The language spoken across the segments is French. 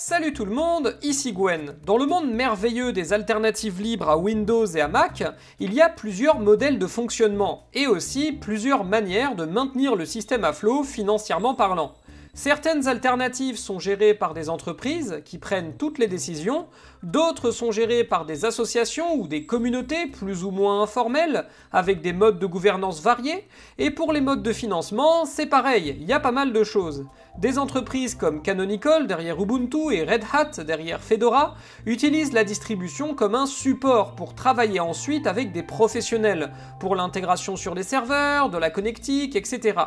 Salut tout le monde, ici Gwen. Dans le monde merveilleux des alternatives libres à Windows et à Mac, il y a plusieurs modèles de fonctionnement, et aussi plusieurs manières de maintenir le système à flot financièrement parlant. Certaines alternatives sont gérées par des entreprises qui prennent toutes les décisions, d'autres sont gérées par des associations ou des communautés plus ou moins informelles, avec des modes de gouvernance variés, et pour les modes de financement, c'est pareil, il y a pas mal de choses. Des entreprises comme Canonical derrière Ubuntu et Red Hat derrière Fedora utilisent la distribution comme un support pour travailler ensuite avec des professionnels, pour l'intégration sur les serveurs, de la connectique, etc.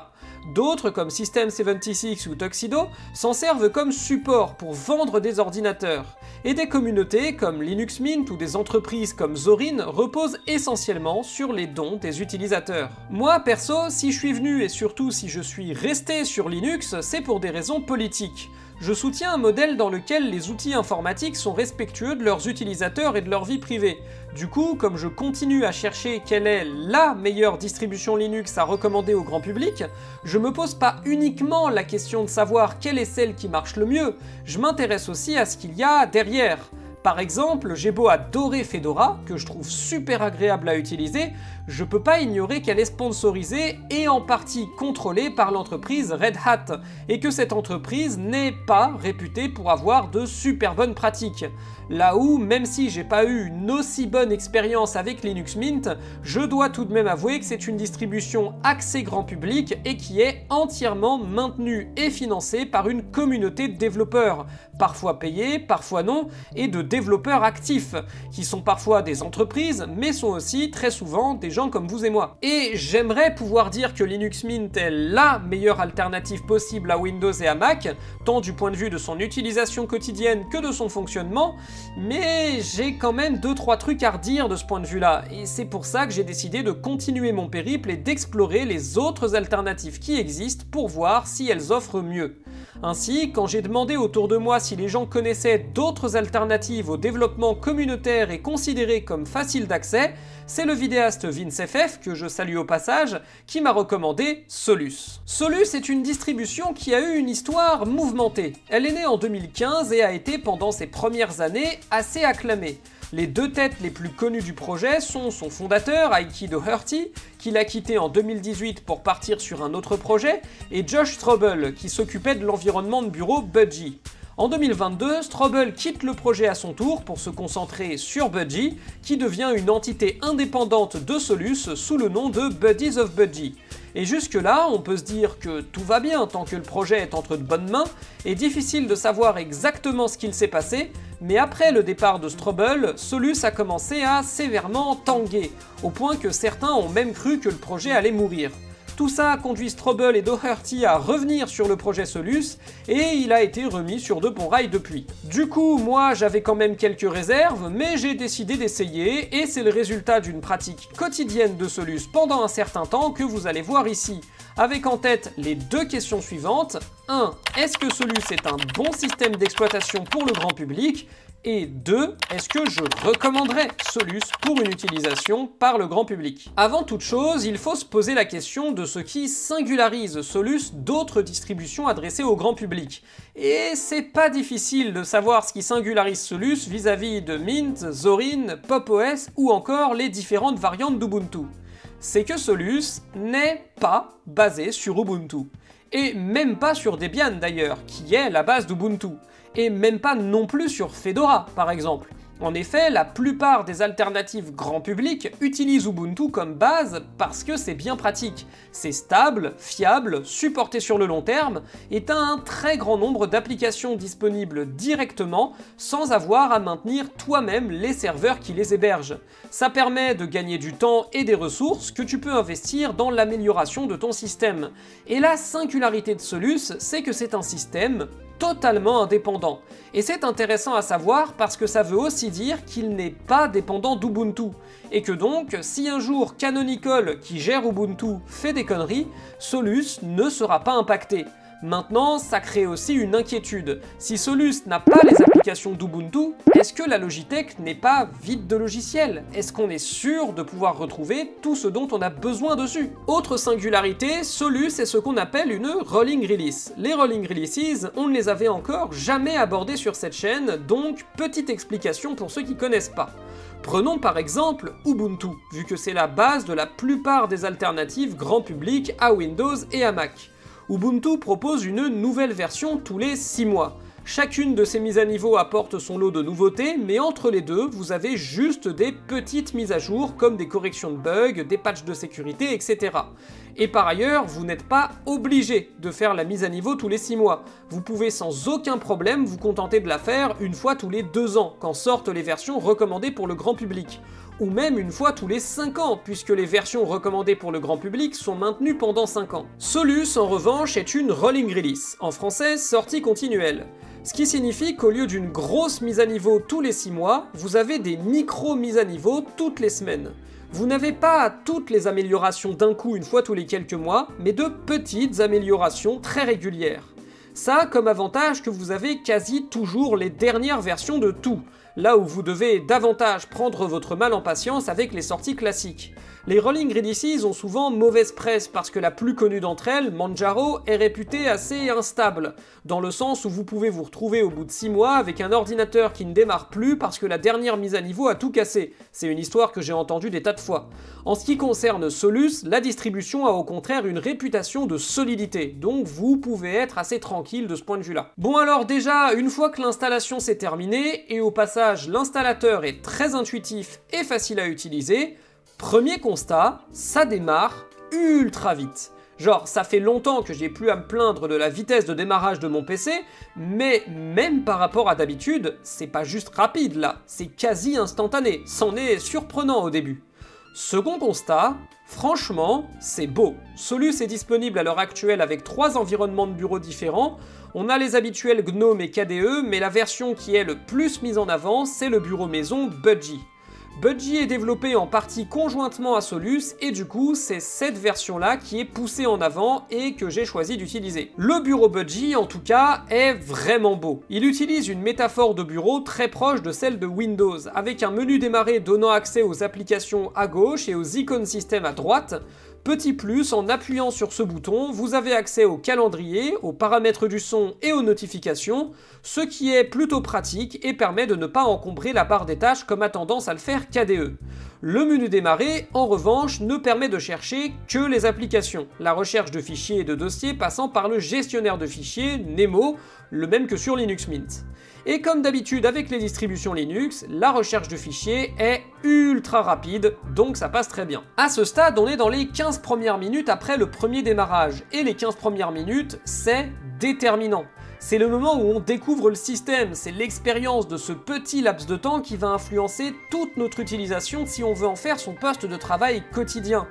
D'autres comme System76 ou Tuxedo s'en servent comme support pour vendre des ordinateurs. Et des communautés comme Linux Mint ou des entreprises comme Zorin reposent essentiellement sur les dons des utilisateurs. Moi perso, si je suis venu et surtout si je suis resté sur Linux, c'est pour des raisons politiques. Je soutiens un modèle dans lequel les outils informatiques sont respectueux de leurs utilisateurs et de leur vie privée. Du coup, comme je continue à chercher quelle est la meilleure distribution Linux à recommander au grand public, je me pose pas uniquement la question de savoir quelle est celle qui marche le mieux, je m'intéresse aussi à ce qu'il y a derrière. Par exemple, j'ai beau adorer Fedora, que je trouve super agréable à utiliser, je peux pas ignorer qu'elle est sponsorisée et en partie contrôlée par l'entreprise Red Hat, et que cette entreprise n'est pas réputée pour avoir de super bonnes pratiques. Là où, même si j'ai pas eu une aussi bonne expérience avec Linux Mint, je dois tout de même avouer que c'est une distribution axée grand public et qui est entièrement maintenue et financée par une communauté de développeurs, parfois payés, parfois non, et de développeurs actifs, qui sont parfois des entreprises, mais sont aussi très souvent des gens comme vous et moi. Et j'aimerais pouvoir dire que Linux Mint est la meilleure alternative possible à Windows et à Mac, tant du point de vue de son utilisation quotidienne que de son fonctionnement, mais j'ai quand même 2-3 trucs à redire de ce point de vue-là, et c'est pour ça que j'ai décidé de continuer mon périple et d'explorer les autres alternatives qui existent pour voir si elles offrent mieux. Ainsi, quand j'ai demandé autour de moi si les gens connaissaient d'autres alternatives au développement communautaire et considérées comme faciles d'accès, c'est le vidéaste VinceFF, que je salue au passage, qui m'a recommandé Solus. Solus est une distribution qui a eu une histoire mouvementée. Elle est née en 2015 et a été pendant ses premières années assez acclamée. Les deux têtes les plus connues du projet sont son fondateur, Heikki Doherty, qui l'a quitté en 2018 pour partir sur un autre projet, et Josh Strobel, qui s'occupait de l'environnement de bureau Budgie. En 2022, Strobel quitte le projet à son tour pour se concentrer sur Budgie, qui devient une entité indépendante de Solus sous le nom de Buddies of Budgie. Et jusque-là, on peut se dire que tout va bien tant que le projet est entre de bonnes mains, et difficile de savoir exactement ce qu'il s'est passé, mais après le départ de Strobel, Solus a commencé à sévèrement tanguer, au point que certains ont même cru que le projet allait mourir. Tout ça a conduit Strobel et Doherty à revenir sur le projet Solus, et il a été remis sur de bons rails depuis. Du coup, moi j'avais quand même quelques réserves, mais j'ai décidé d'essayer, et c'est le résultat d'une pratique quotidienne de Solus pendant un certain temps que vous allez voir ici, avec en tête les deux questions suivantes. 1. Est-ce que Solus est un bon système d'exploitation pour le grand public ? Et 2. Est-ce que je recommanderais Solus pour une utilisation par le grand public? Avant toute chose, il faut se poser la question de ce qui singularise Solus d'autres distributions adressées au grand public. Et c'est pas difficile de savoir ce qui singularise Solus vis-à-vis de Mint, Zorin, PopOS ou encore les différentes variantes d'Ubuntu. C'est que Solus n'est pas basé sur Ubuntu. Et même pas sur Debian d'ailleurs, qui est la base d'Ubuntu. Et même pas non plus sur Fedora, par exemple. En effet, la plupart des alternatives grand public utilisent Ubuntu comme base parce que c'est bien pratique. C'est stable, fiable, supporté sur le long terme, et t'as un très grand nombre d'applications disponibles directement sans avoir à maintenir toi-même les serveurs qui les hébergent. Ça permet de gagner du temps et des ressources que tu peux investir dans l'amélioration de ton système. Et la singularité de Solus, c'est que c'est un système totalement indépendant. Et c'est intéressant à savoir parce que ça veut aussi dire qu'il n'est pas dépendant d'Ubuntu. Et que donc, si un jour Canonical, qui gère Ubuntu, fait des conneries, Solus ne sera pas impacté. Maintenant, ça crée aussi une inquiétude. Si Solus n'a pas les applications d'Ubuntu, est-ce que la Logitech n'est pas vide de logiciels? Est-ce qu'on est sûr de pouvoir retrouver tout ce dont on a besoin dessus? Autre singularité, Solus est ce qu'on appelle une rolling release. Les rolling releases, on ne les avait encore jamais abordés sur cette chaîne, donc petite explication pour ceux qui connaissent pas. Prenons par exemple Ubuntu, vu que c'est la base de la plupart des alternatives grand public à Windows et à Mac. Ubuntu propose une nouvelle version tous les 6 mois. Chacune de ces mises à niveau apporte son lot de nouveautés, mais entre les deux, vous avez juste des petites mises à jour comme des corrections de bugs, des patchs de sécurité, etc. Et par ailleurs, vous n'êtes pas obligé de faire la mise à niveau tous les 6 mois. Vous pouvez sans aucun problème vous contenter de la faire une fois tous les 2 ans, quand sortent les versions recommandées pour le grand public. Ou même une fois tous les 5 ans, puisque les versions recommandées pour le grand public sont maintenues pendant 5 ans. Solus, en revanche, est une rolling release, en français sortie continuelle. Ce qui signifie qu'au lieu d'une grosse mise à niveau tous les 6 mois, vous avez des micro-mises à niveau toutes les semaines. Vous n'avez pas toutes les améliorations d'un coup une fois tous les quelques mois, mais de petites améliorations très régulières. Ça a comme avantage que vous avez quasi toujours les dernières versions de tout, là où vous devez davantage prendre votre mal en patience avec les sorties classiques. Les rolling releases ont souvent mauvaise presse parce que la plus connue d'entre elles, Manjaro, est réputée assez instable, dans le sens où vous pouvez vous retrouver au bout de 6 mois avec un ordinateur qui ne démarre plus parce que la dernière mise à niveau a tout cassé. C'est une histoire que j'ai entendue des tas de fois. En ce qui concerne Solus, la distribution a au contraire une réputation de solidité, donc vous pouvez être assez tranquille de ce point de vue-là. Bon alors déjà, une fois que l'installation s'est terminée, et au passage l'installateur est très intuitif et facile à utiliser, premier constat, ça démarre ultra vite. Genre, ça fait longtemps que j'ai plus à me plaindre de la vitesse de démarrage de mon PC, mais même par rapport à d'habitude, c'est pas juste rapide là, c'est quasi instantané, c'en est surprenant au début. Second constat, franchement, c'est beau. Solus est disponible à l'heure actuelle avec 3 environnements de bureau différents. On a les habituels GNOME et KDE, mais la version qui est le plus mise en avant, c'est le bureau maison Budgie. Budgie est développé en partie conjointement à Solus et du coup c'est cette version-là qui est poussée en avant et que j'ai choisi d'utiliser. Le bureau Budgie en tout cas est vraiment beau. Il utilise une métaphore de bureau très proche de celle de Windows, avec un menu démarrer donnant accès aux applications à gauche et aux icônes système à droite. Petit plus, en appuyant sur ce bouton, vous avez accès au calendrier, aux paramètres du son et aux notifications, ce qui est plutôt pratique et permet de ne pas encombrer la barre des tâches comme a tendance à le faire KDE. Le menu démarrer, en revanche, ne permet de chercher que les applications, la recherche de fichiers et de dossiers passant par le gestionnaire de fichiers, Nemo, le même que sur Linux Mint. Et comme d'habitude avec les distributions Linux, la recherche de fichiers est ultra rapide, donc ça passe très bien. À ce stade, on est dans les 15 premières minutes après le premier démarrage, et les 15 premières minutes, c'est déterminant. C'est le moment où on découvre le système, c'est l'expérience de ce petit laps de temps qui va influencer toute notre utilisation si on veut en faire son poste de travail quotidien.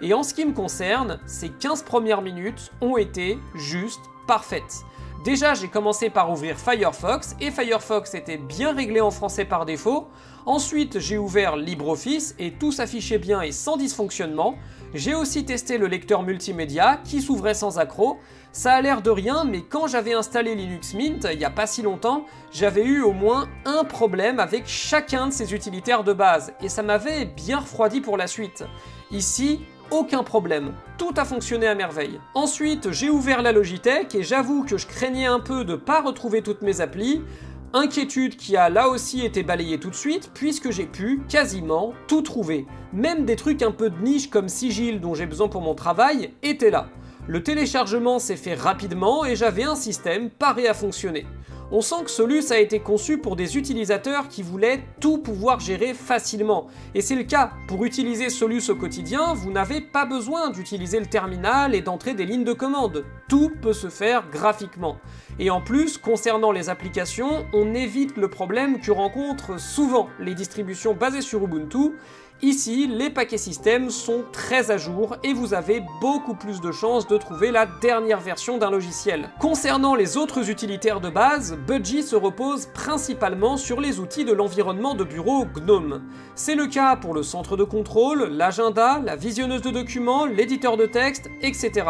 Et en ce qui me concerne, ces 15 premières minutes ont été juste parfaites. Déjà, j'ai commencé par ouvrir Firefox, et Firefox était bien réglé en français par défaut. Ensuite, j'ai ouvert LibreOffice, et tout s'affichait bien et sans dysfonctionnement. J'ai aussi testé le lecteur multimédia, qui s'ouvrait sans accroc. Ça a l'air de rien, mais quand j'avais installé Linux Mint, il n'y a pas si longtemps, j'avais eu au moins un problème avec chacun de ces utilitaires de base, et ça m'avait bien refroidi pour la suite. Ici, aucun problème, tout a fonctionné à merveille. Ensuite, j'ai ouvert la Logitech et j'avoue que je craignais un peu de ne pas retrouver toutes mes applis, inquiétude qui a là aussi été balayée tout de suite puisque j'ai pu quasiment tout trouver. Même des trucs un peu de niche comme Sigil dont j'ai besoin pour mon travail étaient là. Le téléchargement s'est fait rapidement et j'avais un système paré à fonctionner. On sent que Solus a été conçu pour des utilisateurs qui voulaient tout pouvoir gérer facilement. Et c'est le cas, pour utiliser Solus au quotidien, vous n'avez pas besoin d'utiliser le terminal et d'entrer des lignes de commande. Tout peut se faire graphiquement. Et en plus, concernant les applications, on évite le problème que rencontrent souvent les distributions basées sur Ubuntu. Ici, les paquets système sont très à jour et vous avez beaucoup plus de chances de trouver la dernière version d'un logiciel. Concernant les autres utilitaires de base, Budgie se repose principalement sur les outils de l'environnement de bureau GNOME. C'est le cas pour le centre de contrôle, l'agenda, la visionneuse de documents, l'éditeur de texte, etc.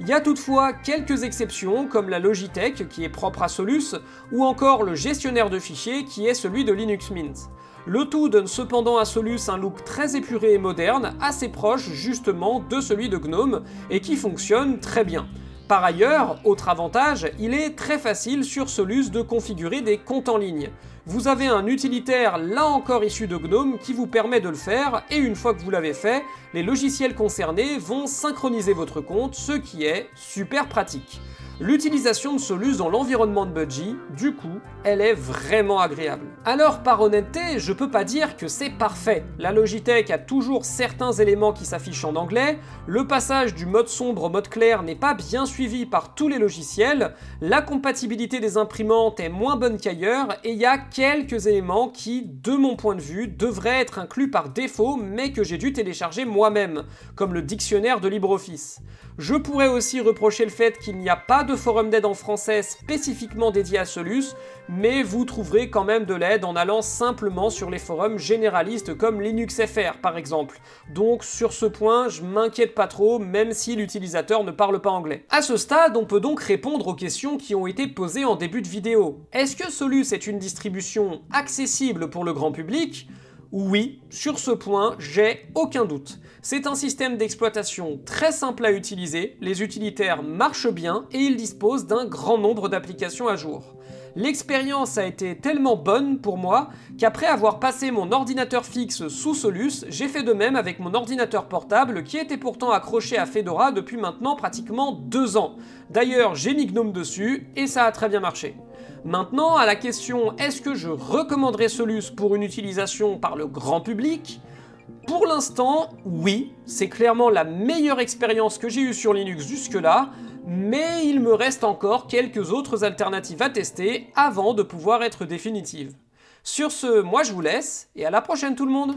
Il y a toutefois quelques exceptions comme la Logitech qui est propre à Solus ou encore le gestionnaire de fichiers qui est celui de Linux Mint. Le tout donne cependant à Solus un look très épuré et moderne, assez proche justement de celui de GNOME et qui fonctionne très bien. Par ailleurs, autre avantage, il est très facile sur Solus de configurer des comptes en ligne. Vous avez un utilitaire là encore issu de GNOME qui vous permet de le faire et une fois que vous l'avez fait, les logiciels concernés vont synchroniser votre compte, ce qui est super pratique. L'utilisation de Solus dans l'environnement de Budgie, du coup, elle est vraiment agréable. Alors par honnêteté, je peux pas dire que c'est parfait. La Logitech a toujours certains éléments qui s'affichent en anglais, le passage du mode sombre au mode clair n'est pas bien suivi par tous les logiciels, la compatibilité des imprimantes est moins bonne qu'ailleurs, et il y a quelques éléments qui, de mon point de vue, devraient être inclus par défaut, mais que j'ai dû télécharger moi-même, comme le dictionnaire de LibreOffice. Je pourrais aussi reprocher le fait qu'il n'y a pas de forum d'aide en français spécifiquement dédié à Solus, mais vous trouverez quand même de l'aide en allant simplement sur les forums généralistes comme LinuxFR par exemple. Donc sur ce point, je m'inquiète pas trop, même si l'utilisateur ne parle pas anglais. À ce stade, on peut donc répondre aux questions qui ont été posées en début de vidéo. Est-ce que Solus est une distribution accessible pour le grand public ? Oui, sur ce point, j'ai aucun doute. C'est un système d'exploitation très simple à utiliser, les utilitaires marchent bien et ils disposent d'un grand nombre d'applications à jour. L'expérience a été tellement bonne pour moi qu'après avoir passé mon ordinateur fixe sous Solus, j'ai fait de même avec mon ordinateur portable qui était pourtant accroché à Fedora depuis maintenant pratiquement 2 ans. D'ailleurs, j'ai mis GNOME dessus et ça a très bien marché. Maintenant, à la question est-ce que je recommanderais Solus pour une utilisation par le grand public ? Pour l'instant, oui, c'est clairement la meilleure expérience que j'ai eue sur Linux jusque-là, mais il me reste encore quelques autres alternatives à tester avant de pouvoir être définitive. Sur ce, moi je vous laisse, et à la prochaine tout le monde!